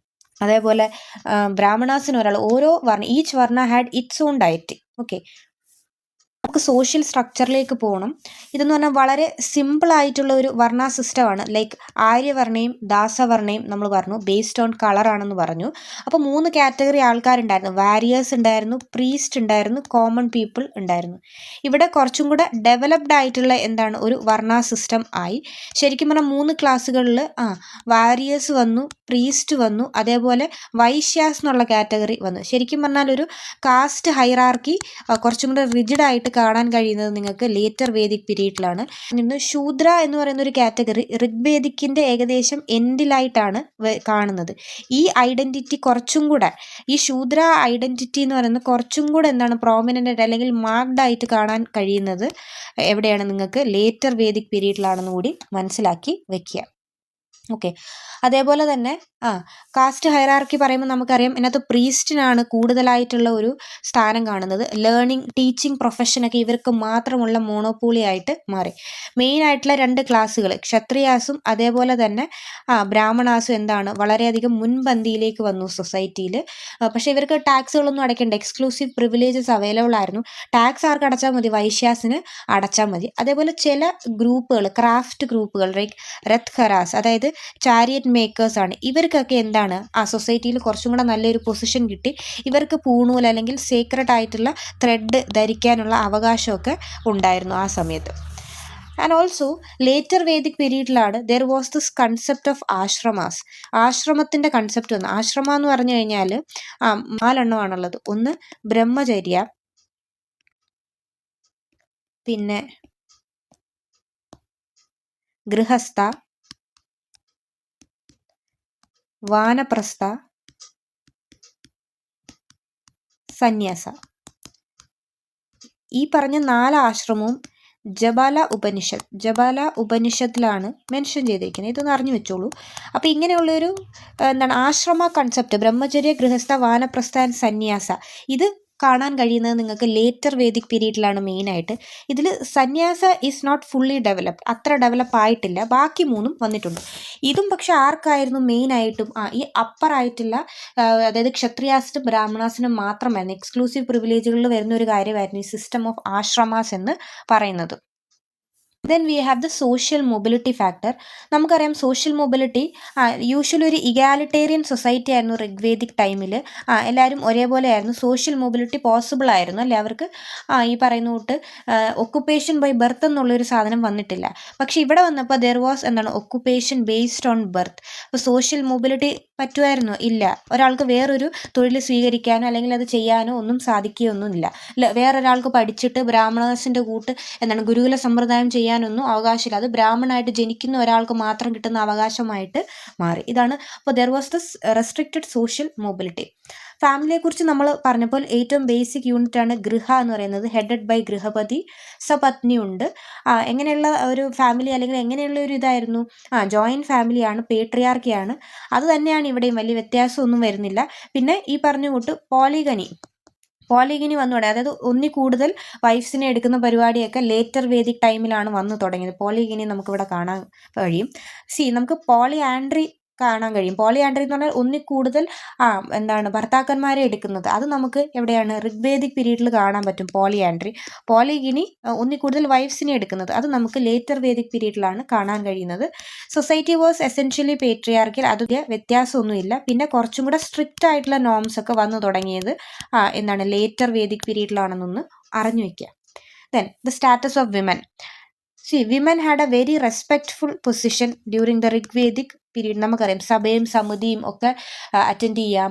അതേപോലെ ബ്രാഹ്മണാസിന് ഒരാൾ, ഓരോ വർണ്ണ ഈച്ച് വർണ്ണ had it's on diet. Okay, നമുക്ക് സോഷ്യൽ സ്ട്രക്ചറിലേക്ക് പോകണം. ഇതെന്ന് പറഞ്ഞാൽ വളരെ സിമ്പിൾ ആയിട്ടുള്ള ഒരു വർണ്ണ സിസ്റ്റമാണ്. ലൈക്ക് ആര്യവർണ്ണയും ദാസവർണ്ണയും നമ്മൾ പറഞ്ഞു ബേസ്ഡ് ഓൺ കളറാണെന്ന് പറഞ്ഞു. അപ്പോൾ 3 കാറ്റഗറി ആൾക്കാരുണ്ടായിരുന്നു. വാരിയേഴ്സ് ഉണ്ടായിരുന്നു, പ്രീസ്റ്റ് ഉണ്ടായിരുന്നു, കോമൺ പീപ്പിൾ ഉണ്ടായിരുന്നു. ഇവിടെ കുറച്ചും കൂടെ ഡെവലപ്ഡ് ആയിട്ടുള്ള എന്താണ് ഒരു വർണ്ണ സിസ്റ്റം ആയി. ശരിക്കും പറഞ്ഞാൽ 3 ക്ലാസ്സുകളിൽ വാരിയേഴ്സ് വന്നു, പ്രീസ്റ്റ് വന്നു, അതേപോലെ വൈശ്യാസ് എന്നുള്ള കാറ്റഗറി വന്നു. ശരിക്കും പറഞ്ഞാൽ ഒരു കാസ്റ്റ് ഹൈറാർക്കി കുറച്ചും കൂടെ റിജിഡ് ആയിട്ട് കാണാൻ കഴിയുന്നത് നിങ്ങൾക്ക് ലേറ്റർ വേദിക് പീരീഡിലാണ്. ഇന്ന് ശൂദ്ര എന്ന് പറയുന്ന ഒരു കാറ്റഗറി ഋഗ്വേദിക്കിൻ്റെ ഏകദേശം എൻഡിലായിട്ടാണ് കാണുന്നത്. ഈ ഐഡൻറ്റിറ്റി കുറച്ചും കൂടെ, ഈ ശൂദ്ര ഐഡൻറ്റിറ്റി എന്ന് പറയുന്നത് കുറച്ചും കൂടെ എന്താണ് പ്രോമിനൻ്റ് ആയിട്ട് അല്ലെങ്കിൽ മാർക്ഡ് ആയിട്ട് കാണാൻ കഴിയുന്നത് എവിടെയാണ്, നിങ്ങൾക്ക് ലേറ്റർ വേദിക് പീരീഡിലാണെന്ന് കൂടി മനസ്സിലാക്കി വെക്കുക. ഓക്കെ, അതേപോലെ തന്നെ കാസ്റ്റ് ഹൈറാർക്കി പറയുമ്പോൾ നമുക്കറിയാം ഇതിനകത്ത് പ്രീസ്റ്റിനാണ് കൂടുതലായിട്ടുള്ള ഒരു സ്ഥാനം കാണുന്നത്. ലേണിംഗ്, ടീച്ചിങ് പ്രൊഫഷനൊക്കെ ഇവർക്ക് മാത്രമുള്ള മോണോപോളി ആയിട്ട് മാറി. മെയിൻ ആയിട്ടുള്ള 2 ക്ലാസ്സുകൾ ക്ഷത്രിയാസും അതേപോലെ തന്നെ ബ്രാഹ്മണാസും എന്താണ് വളരെയധികം മുൻപന്തിയിലേക്ക് വന്നു സൊസൈറ്റിയിൽ. പക്ഷേ ഇവർക്ക് ടാക്സുകളൊന്നും അടയ്ക്കേണ്ട, എക്സ്ക്ലൂസീവ് പ്രിവിലേജസ് അവൈലബിൾ ആയിരുന്നു. ടാക്സ് ആർക്ക് അടച്ചാൽ മതി, വൈശ്യാസിന് അടച്ചാൽ മതി. അതേപോലെ ചില ഗ്രൂപ്പുകൾ, ക്രാഫ്റ്റ് ഗ്രൂപ്പുകൾ ലൈക്ക് രത്ഖരാസ്, അതായത് ചാരിയറ്റ് മേക്കേഴ്സ് ആണ്. ഇവർക്കൊക്കെ എന്താണ് സൊസൈറ്റിയിൽ കുറച്ചും കൂടെ നല്ലൊരു പൊസിഷൻ കിട്ടി. ഇവർക്ക് പൂണൂൽ അല്ലെങ്കിൽ സീക്രട്ട് ആയിട്ടുള്ള ത്രെഡ് ധരിക്കാനുള്ള അവകാശമൊക്കെ ഉണ്ടായിരുന്നു ആ സമയത്ത്. ആൻഡ് ഓൾസോ ലേറ്റർ വേദിക് പീരീഡിലാണ് there was this concept of ashramas. ആശ്രമത്തിൻ്റെ കൺസെപ്റ്റ് വന്നു. ആശ്രമ എന്ന് പറഞ്ഞു കഴിഞ്ഞാൽ 4 എണ്ണമാണുള്ളത്. ഒന്ന് ബ്രഹ്മചര്യ, പിന്നെ ഗൃഹസ്ഥ, വാനപ്രസ്ഥ, സന്യാസ. ഈ പറഞ്ഞ 4 ആശ്രമവും ജബാല ഉപനിഷത്തിലാണ് മെൻഷൻ ചെയ്തിരിക്കുന്നത്. ഇതൊന്ന് അറിഞ്ഞു വെച്ചോളൂ. അപ്പോൾ ഇങ്ങനെയുള്ളൊരു ആശ്രമ കൺസെപ്റ്റ്, ബ്രഹ്മചര്യ, ഗൃഹസ്ഥ, വാനപ്രസ്ഥ, സന്യാസ, ഇത് കാണാൻ കഴിയുന്നത് നിങ്ങൾക്ക് ലേറ്റർ വേദിക് പീരീഡിലാണ് മെയിനായിട്ട്. ഇതിൽ സന്യാസ ഈസ് നോട്ട് ഫുള്ളി ഡെവലപ്ഡ്, അത്ര ഡെവലപ്പ് ആയിട്ടില്ല. ബാക്കി 3ഉം വന്നിട്ടുണ്ട്. ഇതും പക്ഷെ ആർക്കായിരുന്നു മെയിനായിട്ടും ഈ അപ്പർ ആയിട്ടുള്ള, അതായത് ക്ഷത്രിയാസിനും ബ്രാഹ്മണാസിനും മാത്രമായിരുന്നു, എക്സ്ക്ലൂസീവ് പ്രിവിലേജുകളിൽ വരുന്ന ഒരു കാര്യമായിരുന്നു ഈ സിസ്റ്റം ഓഫ് ആശ്രമാസ് എന്ന് പറയുന്നത്. Then we have the social mobility factor. നമുക്കറിയാം സോഷ്യൽ മൊബിലിറ്റി യൂഷ്വലി ഒരു ഇഗാലിറ്റേറിയൻ സൊസൈറ്റി ആയിരുന്നു ഋഗ്വേദിക് ടൈമിൽ. എല്ലാവരും ഒരേപോലെ ആയിരുന്നു. സോഷ്യൽ മൊബിലിറ്റി പോസിബിൾ ആയിരുന്നു അല്ലേ അവർക്ക്. ഈ പറയുന്ന കൂട്ട് ഒക്കുപ്പേഷൻ ബൈ ബർത്ത് എന്നുള്ളൊരു സാധനം വന്നിട്ടില്ല. പക്ഷെ ഇവിടെ വന്നപ്പോൾ there was occupation based on birth. അപ്പോൾ സോഷ്യൽ മൊബിലിറ്റി പറ്റുമായിരുന്നോ? ഇല്ല. ഒരാൾക്ക് വേറൊരു തൊഴിൽ സ്വീകരിക്കാനോ അല്ലെങ്കിൽ അത് ചെയ്യാനോ ഒന്നും സാധിക്കുകയൊന്നുമില്ല. വേറൊരാൾക്ക് പഠിച്ചിട്ട് ബ്രാഹ്മണസിൻ്റെ കൂട്ട് ഗുരുകുല സമ്പ്രദായം ചെയ്യാനൊന്നും അവകാശമില്ല. അത് ബ്രാഹ്മണായിട്ട് ജനിക്കുന്ന ഒരാൾക്ക് മാത്രം കിട്ടുന്ന അവകാശമായിട്ട് മാറി. ഇതാണ്. അപ്പോൾ there was this restricted social mobility. ഫാമിലിയെക്കുറിച്ച് നമ്മൾ പറഞ്ഞപ്പോൾ ഏറ്റവും ബേസിക് യൂണിറ്റാണ് ഗൃഹ എന്ന് പറയുന്നത്. ഹെഡഡ് ബൈ ഗൃഹപതി, സപത്നി ഉണ്ട്. എങ്ങനെയുള്ള ഒരു ഫാമിലി അല്ലെങ്കിൽ എങ്ങനെയുള്ള ഒരു ഇതായിരുന്നു? ജോയിൻറ്റ് ഫാമിലിയാണ്, പേട്രിയാർക്കിയാണ്. അത് തന്നെയാണ് ഇവിടെയും, വലിയ വ്യത്യാസമൊന്നും വരുന്നില്ല. പിന്നെ ഈ പറഞ്ഞ കൂട്ട് പോളിഗിനി വന്നു തുടങ്ങി. അതായത് ഒന്നിൽ കൂടുതൽ വൈഫ്സിനെ എടുക്കുന്ന പരിപാടിയൊക്കെ ലേറ്റർ വേദിക് ടൈമിലാണ് വന്നു തുടങ്ങിയത്. പോളിഗിനി നമുക്കിവിടെ കാണാൻ കഴിയും. നമുക്ക് പോളിയാൻഡ്രി കാണാൻ കഴിയും. പോളിയാൻഡ്രി എന്ന് പറഞ്ഞാൽ ഒന്നിൽ കൂടുതൽ ഭർത്താക്കന്മാരെ എടുക്കുന്നത്. അത് നമുക്ക് എവിടെയാണ്? ഋഗ്വേദിക് പീരീഡിൽ കാണാൻ പറ്റും പോളിയാൻഡ്രി. പോളിഗിനി ഒന്നിൽ കൂടുതൽ വൈഫ്സിനെ എടുക്കുന്നത്. അത് നമുക്ക് ലേറ്റർ വേദിക് പീരീഡിലാണ് കാണാൻ കഴിയുന്നത്. Society was essentially patriarchal. അതിൽ വ്യത്യാസമൊന്നുമില്ല. പിന്നെ കുറച്ചും കൂടെ സ്ട്രിക്റ്റ് ആയിട്ടുള്ള നോംസ് ഒക്കെ വന്നു തുടങ്ങിയത് ലേറ്റർ വേദിക് പീരീഡിലാണെന്നൊന്ന് അറിഞ്ഞു വയ്ക്കുക. Then the status of women. Women had A very respectful position during the Rigvedic period. നമുക്കറിയാം സഭയും സമിതിയും ഒക്കെ അറ്റൻഡ് ചെയ്യാം,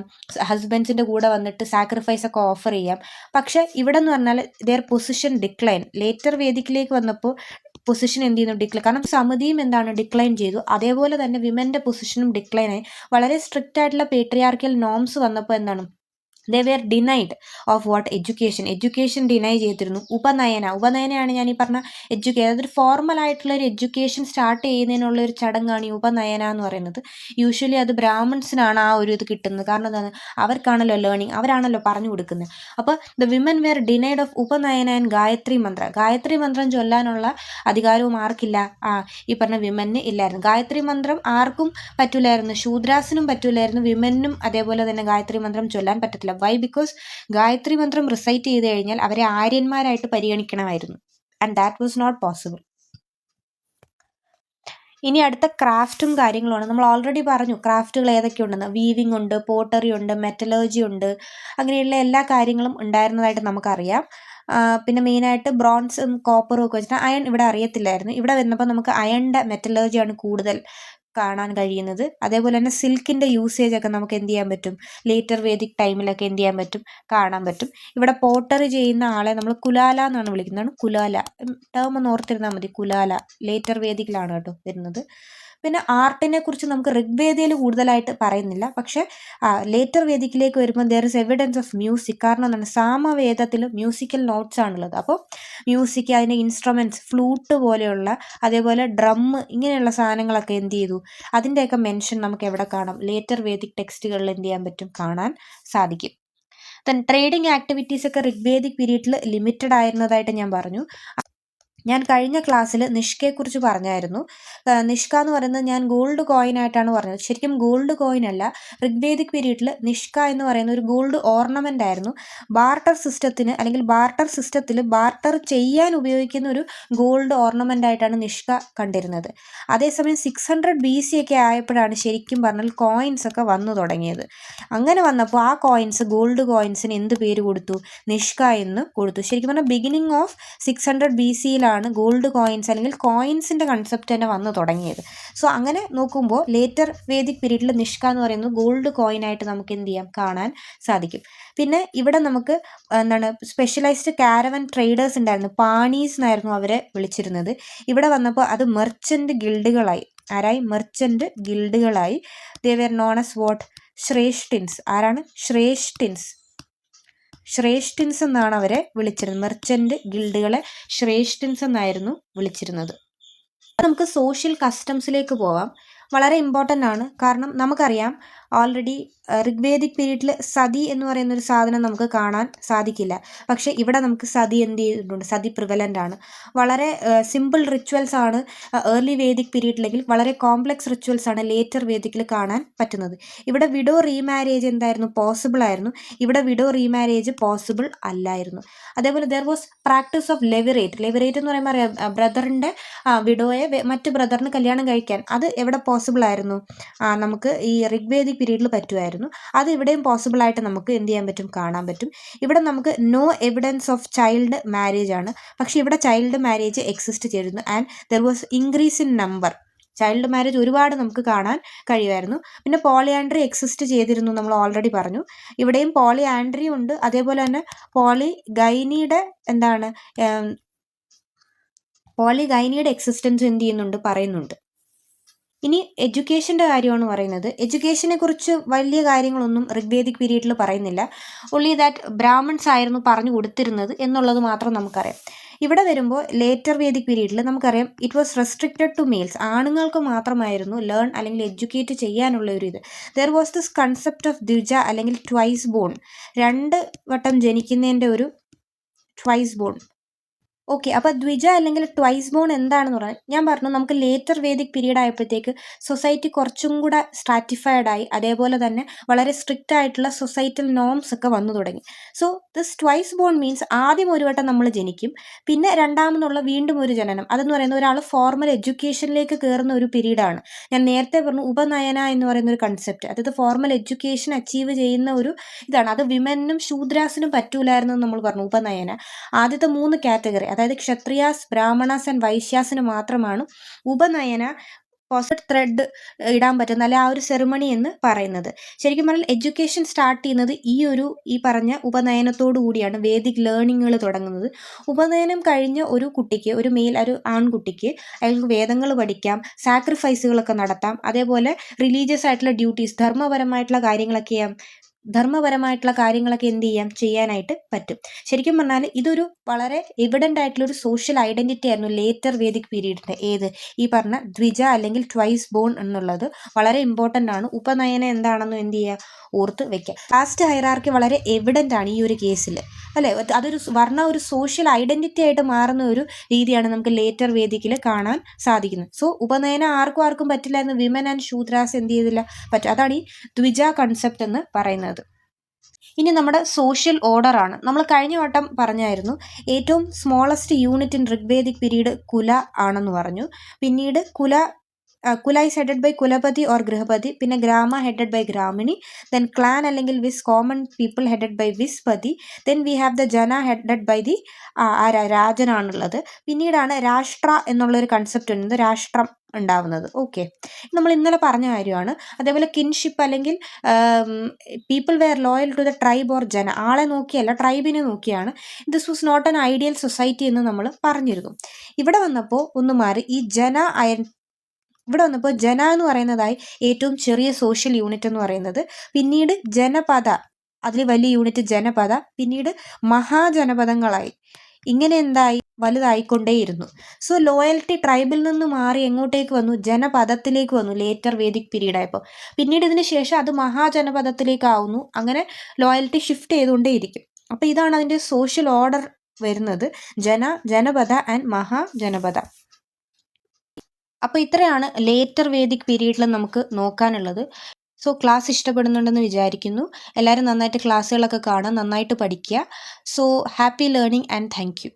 ഹസ്ബൻഡ്സിൻ്റെ കൂടെ വന്നിട്ട് സാക്രിഫൈസ് ഒക്കെ ഓഫർ ചെയ്യാം. പക്ഷേ ഇവിടെ എന്ന് പറഞ്ഞാൽ ദെയർ പൊസിഷൻ ഡിക്ലൈൻ. ലേറ്റർ വേദിക്കിലേക്ക് വന്നപ്പോൾ പൊസിഷൻ എന്ത് ചെയ്യുന്നു? ഡിക്ലൈൻ. കാരണം സമിതിയും ഡിക്ലൈൻ ചെയ്തു. അതേപോലെ തന്നെ വിമൻ്റെ പൊസിഷനും ഡിക്ലൈനായി. വളരെ സ്ട്രിക്റ്റ് ആയിട്ടുള്ള പേട്രിയാർക്കൽ നോംസ് വന്നപ്പോൾ they were denied of what education deny ചെയ്തിരുന്നു. ഉപനയനയാണ് ഞാൻ ഈ പറഞ്ഞ അതൊരു ഫോർമൽ ആയിട്ടുള്ള ഒരു എഡ്യൂക്കേഷൻ സ്റ്റാർട്ട് ചെയ്യുന്നതിനുള്ള ഒരു ചടങ്ങാണ് ഈ ഉപനയന എന്ന് പറയുന്നത്. യൂഷ്വലി അത് ബ്രാഹ്മൺസിനാണ് ആ ഒരു ഇത് കിട്ടുന്നത്. കാരണം എന്താണ്, അവർക്കാണല്ലോ ലേണിംഗ്, അവരാണല്ലോ പറഞ്ഞു കൊടുക്കുന്നത്. അപ്പോൾ the women were denied of upanayana and Gayatri മന്ത്രം ചൊല്ലാനുള്ള അധികാരവും ആർക്കില്ല, ഈ പറഞ്ഞ വിമന് ഇല്ലായിരുന്നു. ഗായത്രി മന്ത്രം ആർക്കും പറ്റൂലായിരുന്നു, ശൂദ്രാസിനും പറ്റൂലായിരുന്നു, വിമനും അതേപോലെ തന്നെ ഗായത്രി മന്ത്രം ചൊല്ലാൻ പറ്റത്തില്ല. വൈ? ബിക്കോസ് ഗായത്രി മന്ത്രം റിസൈറ്റ് ചെയ്ത് കഴിഞ്ഞാൽ അവരെ ആര്യന്മാരായിട്ട് പരിഗണിക്കണമായിരുന്നു. And that was not possible. ഇനി അടുത്ത ക്രാഫ്റ്റും കാര്യങ്ങളുമാണ്. നമ്മൾ ഓൾറെഡി പറഞ്ഞു ക്രാഫ്റ്റുകൾ ഏതൊക്കെ ഉണ്ടെന്ന്. വീവിംഗ് ഉണ്ട്, പോട്ടറി ഉണ്ട്, മെറ്റലർജി ഉണ്ട്, അങ്ങനെയുള്ള എല്ലാ കാര്യങ്ങളും ഉണ്ടായിരുന്നതായിട്ട് നമുക്കറിയാം. പിന്നെ മെയിനായിട്ട് ബ്രോൺസും കോപ്പറും ഒക്കെ വെച്ചിട്ട് അയൺ ഇവിടെ അറിയത്തില്ലായിരുന്നു. ഇവിടെ വന്നപ്പോൾ നമുക്ക് അയണിൻ്റെ മെറ്റലർജിയാണ് കൂടുതൽ കാണാൻ കഴിയുന്നത്. അതേപോലെ തന്നെ സിൽക്കിൻ്റെ യൂസേജ് ഒക്കെ നമുക്ക് എന്ത് ചെയ്യാൻ പറ്റും, ലേറ്റർ വേദിക് ടൈമിലൊക്കെ എന്ത് ചെയ്യാൻ പറ്റും, കാണാൻ പറ്റും. ഇവിടെ പോട്ടറി ചെയ്യുന്ന ആളെ നമ്മൾ കുലാല എന്നാണ് വിളിക്കുന്നത്. കുലാല ടേം ഒന്ന് ഓർത്തിരുന്നാൽ മതി. കുലാല ലേറ്റർ വേദിക്കിലാണ് കേട്ടോ വരുന്നത്. പിന്നെ ആർട്ടിനെ കുറിച്ച് നമുക്ക് ഋഗ്വേദയിൽ കൂടുതലായിട്ട് പറയുന്നില്ല. പക്ഷേ ലേറ്റർ വേദിക്കിലേക്ക് വരുമ്പോൾ there is evidence of music. കാരണം എന്താണ്, സാമവേദത്തിൽ മ്യൂസിക്കൽ നോട്ട്സ് ആണുള്ളത്. അപ്പോൾ മ്യൂസിക്, അതിൻ്റെ ഇൻസ്ട്രുമെൻറ്റ്സ്, ഫ്ലൂട്ട് പോലെയുള്ള, അതേപോലെ ഡ്രം, ഇങ്ങനെയുള്ള സാധനങ്ങളൊക്കെ എന്ത് ചെയ്തു, അതിൻ്റെയൊക്കെ മെൻഷൻ നമുക്ക് എവിടെ കാണാം, ലേറ്റർ വേദിക് ടെക്സ്റ്റുകളിൽ എന്ത് ചെയ്യാൻ പറ്റും, കാണാൻ സാധിക്കും. ദെൻ ട്രേഡിംഗ് ആക്ടിവിറ്റീസ് ഒക്കെ ഋഗ്വേദിക് പീരീഡിൽ ലിമിറ്റഡ് ആയിരുന്നതായിട്ട് ഞാൻ പറഞ്ഞു. ഞാൻ കഴിഞ്ഞ ക്ലാസ്സിൽ നിഷ്കയെക്കുറിച്ച് പറഞ്ഞായിരുന്നു. നിഷ്ക എന്ന് പറയുന്നത് ഞാൻ ഗോൾഡ് കോയിൻ ആയിട്ടാണ് പറഞ്ഞത്. ശരിക്കും ഗോൾഡ് കോയിൻ അല്ല. ഋഗ്വേദിക് പീരീഡിൽ നിഷ്ക എന്ന് പറയുന്ന ഒരു ഗോൾഡ് ഓർണമെൻ്റ് ആയിരുന്നു. ബാർട്ടർ സിസ്റ്റത്തിന് അല്ലെങ്കിൽ ബാർട്ടർ സിസ്റ്റത്തിൽ ബാർട്ടർ ചെയ്യാൻ ഉപയോഗിക്കുന്ന ഒരു ഗോൾഡ് ഓർണമെൻ്റ് ആയിട്ടാണ് നിഷ്ക കണ്ടിരുന്നത്. അതേസമയം 600 BC ഒക്കെ ആയപ്പോഴാണ് ശരിക്കും പറഞ്ഞാൽ കോയിൻസ് ഒക്കെ വന്നു തുടങ്ങിയത്. അങ്ങനെ വന്നപ്പോൾ ആ കോയിൻസ്, ഗോൾഡ് കോയിൻസിന് എന്ത് പേര് കൊടുത്തു, നിഷ്ക എന്ന് കൊടുത്തു. ശരിക്കും പറഞ്ഞാൽ beginning of 600 BC gold coins അല്ലെങ്കിൽ കോയിൻസിൻ്റെ കൺസെപ്റ്റ് തന്നെ വന്നു തുടങ്ങിയത്. സോ അങ്ങനെ നോക്കുമ്പോൾ ലേറ്റർ വേദിക് പീരീഡിൽ നിഷ്ക എന്ന് പറയുന്നത് ഗോൾഡ് കോയിനായിട്ട് നമുക്ക് എന്ത് ചെയ്യാം, കാണാൻ സാധിക്കും. പിന്നെ ഇവിടെ നമുക്ക് എന്താണ്, സ്പെഷ്യലൈസ്ഡ് കാരവൻ ട്രേഡേഴ്സ് ഉണ്ടായിരുന്നു. പാണീസ് എന്നായിരുന്നു അവരെ വിളിച്ചിരുന്നത്. ഇവിടെ വന്നപ്പോൾ അത് മെർച്ചൻ്റ് ഗിൽഡുകളായി. ആരായി? മെർച്ചൻ്റ് ഗിൽഡുകളായി. They were known as what, shreshthins. ആരാണ്? ശ്രേഷ്ഠിൻസ് എന്നാണ് അവരെ വിളിച്ചിരുന്നത്. മെർച്ചൻ്റ് ഗിൽഡുകളെ ശ്രേഷ്ഠിൻസ് എന്നായിരുന്നു വിളിച്ചിരുന്നത്. നമുക്ക് സോഷ്യൽ കസ്റ്റംസിലേക്ക് പോവാം. വളരെ ഇമ്പോർട്ടൻ്റ് ആണ്. കാരണം നമുക്കറിയാം ഓൾറെഡി ഋഗ്വേദിക് പീരീഡിൽ സതി എന്ന് പറയുന്ന ഒരു സാധനം നമുക്ക് കാണാൻ സാധിക്കില്ല. പക്ഷേ ഇവിടെ നമുക്ക് സതി എന്ത് ചെയ്തിട്ടുണ്ട്, സതി പ്രിവലൻ്റ് ആണ്. വളരെ സിമ്പിൾ റിച്വൽസ് ആണ് ഏർലി വേദിക് പീരീഡിലെങ്കിൽ വളരെ കോംപ്ലക്സ് റിച്വൽസ് ആണ് ലേറ്റർ വേദിക്കിൽ കാണാൻ പറ്റുന്നത്. ഇവിടെ വിഡോ റീമാരേജ് എന്തായിരുന്നു, പോസിബിൾ ആയിരുന്നു. ഇവിടെ വിഡോ റീമാരേജ് പോസിബിൾ അല്ലായിരുന്നു. അതേപോലെ ദർ വാസ് പ്രാക്ടീസ് ഓഫ് ലെവിറേറ്റ് എന്ന് പറയുമ്പോൾ അറിയാം, ബ്രദറിൻ്റെ വിഡോയെ മറ്റു ബ്രദറിന് കല്യാണം കഴിക്കാൻ. അത് എവിടെ പോസിബിൾ ആയിരുന്നു, നമുക്ക് ഈ ഋഗ്വേദിക് പീരീഡിൽ പറ്റുമായിരുന്നു. അത് ഇവിടെയും പോസിബിൾ ആയിട്ട് നമുക്ക് എന്ത് ചെയ്യാൻ പറ്റും, കാണാൻ പറ്റും. ഇവിടെ നമുക്ക് no evidence of child marriage ആണ്. പക്ഷേ ഇവിടെ ചൈൽഡ് മാരേജ് എക്സിസ്റ്റ് ചെയ്തിരുന്നു. And there was increase in number. Child marriage ഒരുപാട് നമുക്ക് കാണാൻ കഴിയുമായിരുന്നു. പിന്നെ പോളിയാൻഡ്രി എക്സിസ്റ്റ് ചെയ്തിരുന്നു, നമ്മൾ ഓൾറെഡി പറഞ്ഞു. ഇവിടെയും പോളിയാൻഡ്രി ഉണ്ട്. അതേപോലെ തന്നെ പോളിഗൈനിയുടെ എക്സിസ്റ്റൻസ് എന്ത് ചെയ്യുന്നുണ്ട്, പറയുന്നുണ്ട്. ഇനി എഡ്യൂക്കേഷൻ്റെ കാര്യമാണ് പറയുന്നത്. എഡ്യൂക്കേഷനെ കുറിച്ച് വലിയ കാര്യങ്ങളൊന്നും ഋഗ്വേദിക് പീരീഡിൽ പറയുന്നില്ല. ഓൺലി ദാറ്റ് ബ്രാഹ്മൺസ് ആയിരുന്നു പറഞ്ഞു കൊടുത്തിരുന്നത് എന്നുള്ളത് മാത്രം നമുക്കറിയാം. ഇവിടെ വരുമ്പോൾ ലേറ്റർ വേദിക് പീരീഡിൽ നമുക്കറിയാം it was restricted to males. ആണുങ്ങൾക്ക് മാത്രമായിരുന്നു ലേൺ അല്ലെങ്കിൽ എഡ്യൂക്കേറ്റ് ചെയ്യാനുള്ള ഒരു ഇത്. There was this concept of dvija അല്ലെങ്കിൽ ട്വൈസ് ബോൺ. 2 വട്ടം ജനിക്കുന്നതിൻ്റെ ഒരു ട്വൈസ് ബോൺ. ഓക്കെ, അപ്പോൾ ദ്വിജ അല്ലെങ്കിൽ ട്വൈസ് ബോൺ എന്താണെന്ന് പറഞ്ഞാൽ ഞാൻ പറഞ്ഞു, നമുക്ക് ലേറ്റർ വേദിക് പീരീഡ് ആയപ്പോഴത്തേക്ക് സൊസൈറ്റി കുറച്ചും കൂടെ സ്ട്രാറ്റിഫൈഡ് ആയി. അതേപോലെ തന്നെ വളരെ സ്ട്രിക്റ്റ് ആയിട്ടുള്ള സൊസൈറ്റൽ നോംസ് ഒക്കെ വന്നു തുടങ്ങി. So this twice born means ആദ്യം ഒരു വട്ടം നമ്മൾ ജനിക്കും, പിന്നെ രണ്ടാമതുള്ള വീണ്ടും ഒരു ജനനം. അതെന്ന് പറയുന്ന ഒരാൾ ഫോർമൽ എഡ്യൂക്കേഷനിലേക്ക് കയറുന്ന ഒരു പീരീഡാണ്. ഞാൻ നേരത്തെ പറഞ്ഞു ഉപനയന എന്ന് പറയുന്ന ഒരു കൺസെപ്റ്റ്, അതായത് ഫോർമൽ എഡ്യൂക്കേഷൻ അച്ചീവ് ചെയ്യുന്ന ഒരു ഇതാണ്. അത് വിമനും ശൂദ്രാസിനും പറ്റൂലായിരുന്നു എന്ന് നമ്മൾ പറഞ്ഞു. ഉപനയന ആദ്യത്തെ 3 കാറ്റഗറി, അതായത് ക്ഷത്രിയാസ്, ബ്രാഹ്മണാസ് ആൻഡ് വൈശ്യാസിന് മാത്രമാണ് ഉപനയന പോസിറ്റ് ത്രെഡ് ഇടാൻ പറ്റുന്ന അല്ലെ ആ ഒരു സെറിമണി എന്ന് പറയുന്നത്. ശരിക്കും പറഞ്ഞാൽ എഡ്യൂക്കേഷൻ സ്റ്റാർട്ട് ചെയ്യുന്നത് ഈ പറഞ്ഞ ഉപനയനത്തോടു കൂടിയാണ് വേദിക് ലേണിങ്ങുകൾ തുടങ്ങുന്നത്. ഉപനയനം കഴിഞ്ഞ ഒരു കുട്ടിക്ക്, ഒരു ആൺകുട്ടിക്ക് അയാൾക്ക് വേദങ്ങൾ പഠിക്കാം, സാക്രിഫൈസുകളൊക്കെ നടത്താം, അതേപോലെ റിലീജിയസ് ആയിട്ടുള്ള ഡ്യൂട്ടീസ്, ധർമ്മപരമായിട്ടുള്ള കാര്യങ്ങളൊക്കെ ചെയ്യാം, ധർമ്മപരമായിട്ടുള്ള കാര്യങ്ങളൊക്കെ എന്ത് ചെയ്യാനായിട്ട് പറ്റും. ശരിക്കും പറഞ്ഞാൽ ഇതൊരു വളരെ എവിഡൻ്റ് ആയിട്ടുള്ള ഒരു സോഷ്യൽ ഐഡന്റിറ്റി ആയിരുന്നു ലേറ്റർ വേദിക് പീരീഡിന്റെ. ഏത് ഈ പറഞ്ഞ ദ്വിജ അല്ലെങ്കിൽ ട്വൈസ് ബോൺ എന്നുള്ളത് വളരെ ഇമ്പോർട്ടൻ്റ് ആണ്. ഉപനയനം എന്താണെന്ന് എന്ത് ചെയ്യുക, ഓർത്ത് വെക്കുക. കാസ്റ്റ് ഹൈറാർക്കി വളരെ എവിഡൻ്റ് ആണ് ഈ ഒരു കേസിൽ, അല്ലേ? അതൊരു ഒരു സോഷ്യൽ ഐഡന്റിറ്റി ആയിട്ട് മാറുന്ന ഒരു രീതിയാണ് നമുക്ക് ലേറ്റർ വേദിക്കിൽ കാണാൻ സാധിക്കുന്നത്. സോ ഉപനയനം ആർക്കും പറ്റില്ല എന്ന് വിമൻ ആൻഡ് ശൂദ്രാസ് എന്ത് ചെയ്തില്ല, പറ്റും. അതാണ് ഈ ദ്വിജ കൺസെപ്റ്റ് എന്ന് പറയുന്നത്. ഇനി നമ്മുടെ സോഷ്യൽ ഓർഡർ ആണ്. നമ്മൾ കഴിഞ്ഞ വട്ടം പറഞ്ഞായിരുന്നു ഏറ്റവും smallest unit in Rigvedic period കുല ആണെന്ന് പറഞ്ഞു. പിന്നീട് kula is headed by kulapati or grihapati, പിന്നെ grama headed by gramani, then clan അല്ലെങ്കിൽ vis common people headed by vispati, then we have the jana headed by the രാജനാണുള്ളത്. പിന്നീടാണ് രാഷ്ട്ര എന്നുള്ളൊരു കൺസെപ്റ്റ് ഉണ്ട്, രാഷ്ട്രം ഉണ്ടാവുന്നത്. ഓക്കെ, നമ്മൾ ഇന്നലെ പറഞ്ഞ കാര്യമാണ്. അതേപോലെ കിൻഷിപ്പ് അല്ലെങ്കിൽ people were loyal to the tribe or jana, ആളെ നോക്കിയല്ല ട്രൈബിനെ നോക്കിയാണ്. This was not an ideal society എന്ന് നമ്മൾ പറഞ്ഞിരുന്നു. ഇവിടെ വന്നപ്പോൾ ഒന്ന് മാറി, ഈ ഇവിടെ വന്നപ്പോൾ ജന എന്ന് പറയുന്നതായി ഏറ്റവും ചെറിയ സോഷ്യൽ യൂണിറ്റ് എന്ന് പറയുന്നത്. പിന്നീട് ജനപദ, അതിൽ വലിയ യൂണിറ്റ് ജനപദ, പിന്നീട് മഹാജനപദങ്ങളായി. ഇങ്ങനെ എന്തായി, വലുതായിക്കൊണ്ടേയിരുന്നു. സോ ലോയൽറ്റി ട്രൈബിൽ നിന്ന് മാറി എങ്ങോട്ടേക്ക് വന്നു, ജനപദത്തിലേക്ക് വന്നു ലേറ്റർ വേദിക് പീരീഡ് ആയപ്പോൾ. പിന്നീട് ഇതിന് ശേഷം അത് മഹാജനപദത്തിലേക്കാവുന്നു. അങ്ങനെ ലോയൽറ്റി ഷിഫ്റ്റ് ചെയ്തുകൊണ്ടേയിരിക്കും. അപ്പോൾ ഇതാണ് അതിൻ്റെ സോഷ്യൽ ഓർഡർ വരുന്നത്, ജനപദ ആൻഡ് മഹാജനപദ. അപ്പോൾ ഇത്രയാണ് ലേറ്റർ വേദിക് പീരീഡിൽ നമുക്ക് നോക്കാനുള്ളത്. സോ ക്ലാസ് ഇഷ്ടപ്പെടുന്നുണ്ടെന്ന് വിചാരിക്കുന്നു. എല്ലാവരും നന്നായിട്ട് ക്ലാസ്സുകളൊക്കെ കാണാൻ, നന്നായിട്ട് പഠിക്കുക. So happy learning and thank you.